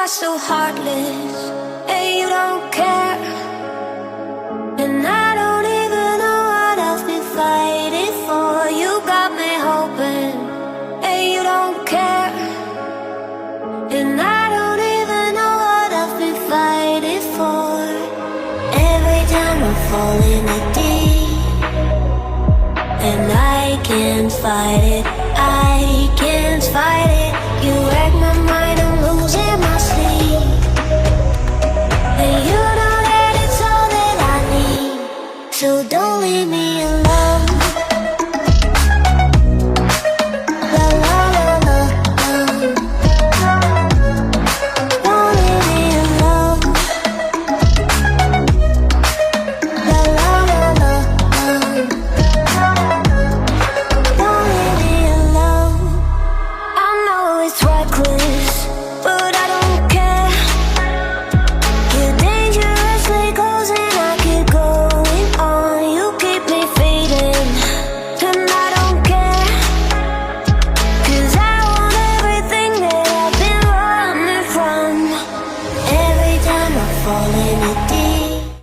So heartless, and you don't care. And I don't even know what I've been fighting for. You got me hoping, and you don't care. And I don't even know what I've been fighting for. Every time I fall in a deep, and I can't fight it, I can't fight it. You wreck my mind, I'm losing my sleep. And you know that it's all that I need, so don't leave me alone. La la la la la. Don't leave me alone. La la la la la. Don't leave me alone. I'm falling deep.